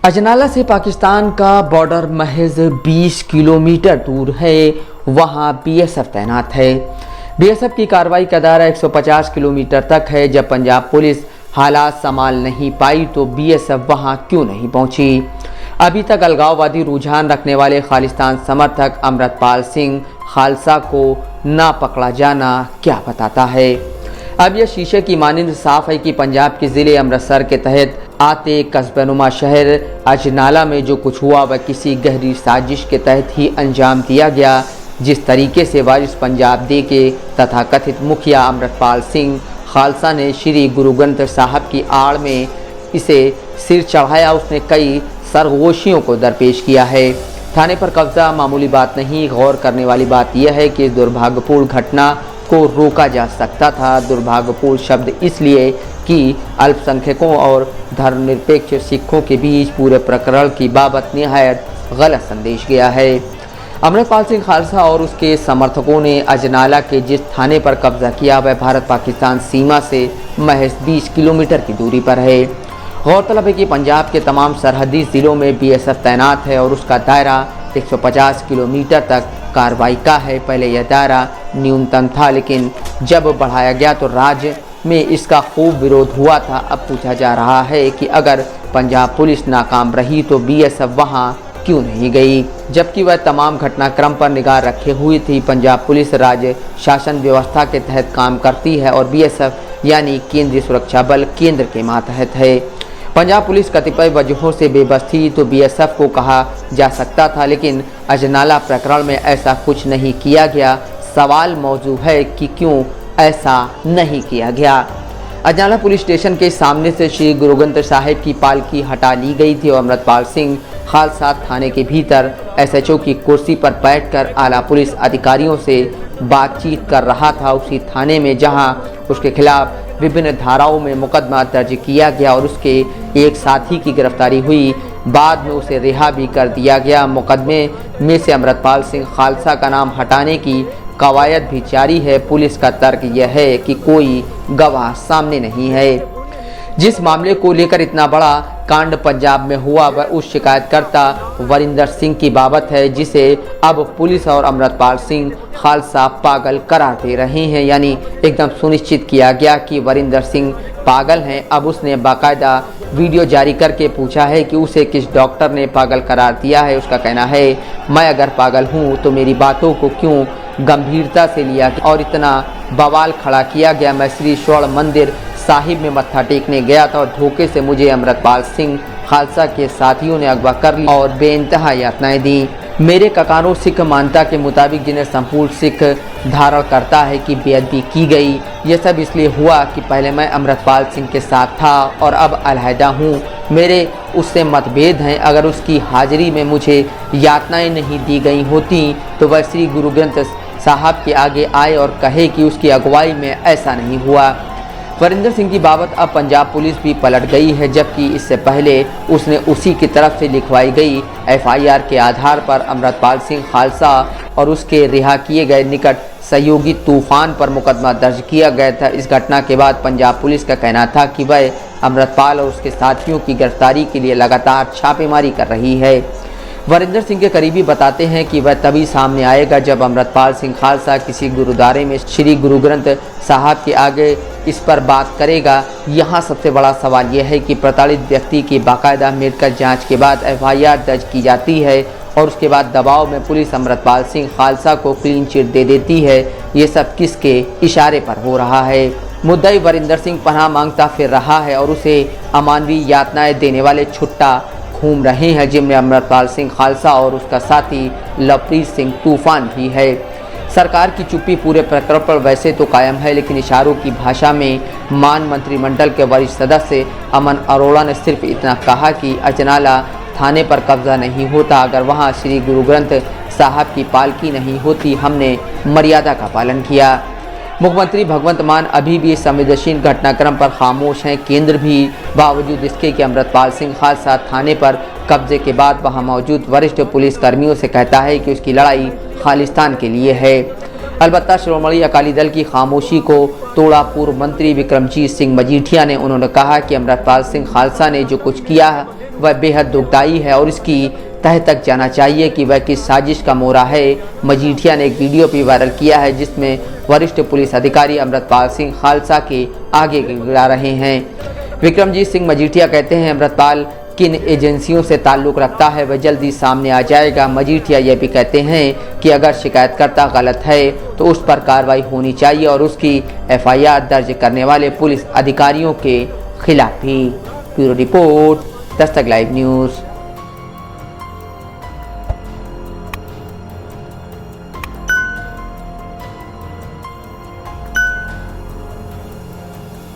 अजनाला से पाकिस्तान का बॉर्डर महज 20 किलोमीटर दूर है। वहां बीएसएफ तैनात है। बीएसएफ की कार्रवाई का दायरा 150 किलोमीटर तक है। जब पंजाब पुलिस हालात संभाल नहीं पाई तो बीएसएफ वहां क्यों नहीं पहुंची? अभी तक अलगाववादी रुझान रखने वाले खालिस्तान समर्थक अमृतपाल सिंह खालसा को ना पकड़ा जाना क्या बताता है? अब यह शीशे की मानिंद साफ है कि पंजाब के ज़िले अमृतसर के तहत आते कस्बेनुमा शहर अजनाला में जो कुछ हुआ वह किसी गहरी साजिश के तहत ही अंजाम दिया गया। जिस तरीके से वारिस पंजाब दे के तथाकथित मुखिया अमृतपाल सिंह खालसा ने श्री गुरु ग्रंथ साहब की आड़ में इसे सिर चढ़ाया, उसने कई सरगोशियों को दरपेश किया है। थाने पर कब्जा मामूली बात नहीं। गौर करने वाली बात यह है कि इस दुर्भाग्यपूर्ण घटना को रोका जा सकता था। दुर्भाग्यपूर्ण शब्द इसलिए कि अल्पसंख्यकों और धर्मनिरपेक्ष सिखों के बीच पूरे प्रकरण की बाबत निहायत गलत संदेश गया है। अमृतपाल सिंह खालसा और उसके समर्थकों ने अजनाला के जिस थाने पर कब्जा किया वह भारत पाकिस्तान सीमा से महज 20 किलोमीटर की दूरी पर है। गौरतलब है कि पंजाब के तमाम सरहदी ज़िलों में बीएसएफ तैनात है और उसका दायरा 150 किलोमीटर तक कार्रवाई का है। पहले यह दायरा न्यूनतम था, लेकिन जब बढ़ाया गया तो राज्य में इसका खूब विरोध हुआ था। अब पूछा जा रहा है कि अगर पंजाब पुलिस नाकाम रही तो बीएसएफ वहां क्यों नहीं गई, जबकि वह तमाम घटनाक्रम पर निगाह रखे हुई थी। पंजाब पुलिस राज्य शासन व्यवस्था के तहत काम करती है और बीएसएफ यानी केंद्रीय सुरक्षा बल केंद्र के मातहत है। पंजाब पुलिस कतिपय वजहों से बेबस थी तो बीएसएफ को कहा जा सकता था, लेकिन अजनाला प्रकरण में ऐसा कुछ नहीं किया गया। सवाल मौजूद है कि क्यों ऐसा नहीं किया गया। अजनाला पुलिस स्टेशन के सामने से श्री गुरु ग्रंथ साहिब की पालकी हटा ली गई थी और अमृतपाल सिंह खालसा थाने के भीतर एसएचओ की कुर्सी पर बैठकर आला पुलिस अधिकारियों से बातचीत कर रहा था। उसी थाने में जहां उसके खिलाफ विभिन्न धाराओं में मुकदमा दर्ज किया गया और उसके एक साथी की गिरफ्तारी हुई। बाद में उसे रिहा भी कर दिया गया। मुकदमे में से अमृतपाल सिंह खालसा का नाम हटाने की कवायद भी जारी है। पुलिस का तर्क यह है कि कोई गवाह सामने नहीं है। जिस मामले को लेकर इतना बड़ा कांड पंजाब में हुआ वह उस शिकायतकर्ता वरिंदर सिंह की बाबत है, जिसे अब पुलिस और अमृतपाल सिंह खालसा पागल करार दे रहे हैं। यानी एकदम सुनिश्चित किया गया कि वरिंदर सिंह पागल हैं। अब उसने बाकायदा वीडियो जारी करके पूछा है कि उसे किस डॉक्टर ने पागल करार दिया है। उसका कहना है, मैं अगर पागल हूँ तो मेरी बातों को क्यों गंभीरता से लिया और इतना बवाल खड़ा किया गया। मैं श्री स्वर्ण मंदिर साहिब में मत्था टेकने गया था और धोखे से मुझे अमृतपाल सिंह खालसा के साथियों ने अगवा कर लिया और बेइंतहा यातनाएं दी। मेरे ककारों सिख मान्यता के मुताबिक जिन्हें संपूर्ण सिख धारण करता है कि बेअदबी की गई। यह सब इसलिए हुआ कि पहले मैं अमृतपाल सिंह के साथ था और अब अलहदा हूँ। मेरे उससे मतभेद हैं। अगर उसकी हाजिरी में मुझे यातनाएं नहीं दी गई होती तो वह श्री गुरु ग्रंथ साहब के आगे आए और कहे कि उसकी अगुवाई में ऐसा नहीं हुआ। वरिंदर सिंह की बाबत अब पंजाब पुलिस भी पलट गई है, जबकि इससे पहले उसने उसी की तरफ से लिखवाई गई एफआईआर के आधार पर अमृतपाल सिंह खालसा और उसके रिहा किए गए निकट सहयोगी तूफान पर मुकदमा दर्ज किया गया था। इस घटना के बाद पंजाब पुलिस का कहना था कि वह अमृतपाल और उसके साथियों की गिरफ्तारी के लिए लगातार छापेमारी कर रही है। वरिंदर सिंह के करीबी बताते हैं कि वह तभी सामने आएगा जब अमृतपाल सिंह खालसा किसी गुरुद्वारे में श्री गुरु ग्रंथ साहब के आगे इस पर बात करेगा। यहाँ सबसे बड़ा सवाल यह है कि प्रताड़ित व्यक्ति की बाकायदा मेडिकल जांच के बाद एफआईआर दर्ज की जाती है और उसके बाद दबाव में पुलिस अमृतपाल सिंह खालसा को क्लीन चिट दे देती है। ये सब किसके इशारे पर हो रहा है? मुद्दाई वरिंदर सिंह पनाह मांगता फिर रहा है और उसे अमानवीय यातनाएं देने वाले छुट्टा घूम रहे हैं, जिनमें अमृतपाल सिंह खालसा और उसका साथी लवप्रीत सिंह तूफान भी है। सरकार की चुप्पी पूरे प्रकरण पर वैसे तो कायम है, लेकिन इशारों की भाषा में मान मंत्रिमंडल के वरिष्ठ सदस्य अमन अरोड़ा ने सिर्फ इतना कहा कि अजनाला थाने पर कब्जा नहीं होता अगर वहां श्री गुरु ग्रंथ साहब की पालकी नहीं होती। हमने मर्यादा का पालन किया। मुख्यमंत्री भगवंत मान अभी भी संवेदनशील घटनाक्रम पर खामोश हैं। केंद्र भी बावजूद इसके कि अमृतपाल सिंह खालसा थाने पर कब्जे के बाद वहां मौजूद वरिष्ठ पुलिस कर्मियों से कहता है कि उसकी लड़ाई खालिस्तान के लिए है। अलबत्ता श्रोमणी अकाली दल की खामोशी को तोड़ा पूर्व मंत्री विक्रमजीत सिंह मजीठिया ने। उन्होंने कहा कि अमृतपाल सिंह खालसा ने जो कुछ किया वह बेहद दुखदायी है और इसकी तह तक जाना चाहिए कि वह किस साजिश का मोहरा है। मजीठिया ने एक वीडियो भी वायरल किया है जिसमें वरिष्ठ पुलिस अधिकारी अमृतपाल सिंह खालसा के आगे गिड़ा रहे हैं। विक्रमजीत सिंह मजीठिया कहते हैं, अमृतपाल किन एजेंसियों से ताल्लुक़ रखता है वह जल्दी सामने आ जाएगा। मजीठिया यह भी कहते हैं कि अगर शिकायतकर्ता गलत है तो उस पर कार्रवाई होनी चाहिए और उसकी FIR दर्ज करने वाले पुलिस अधिकारियों के खिलाफ भी। Bureau report, Dastak live news.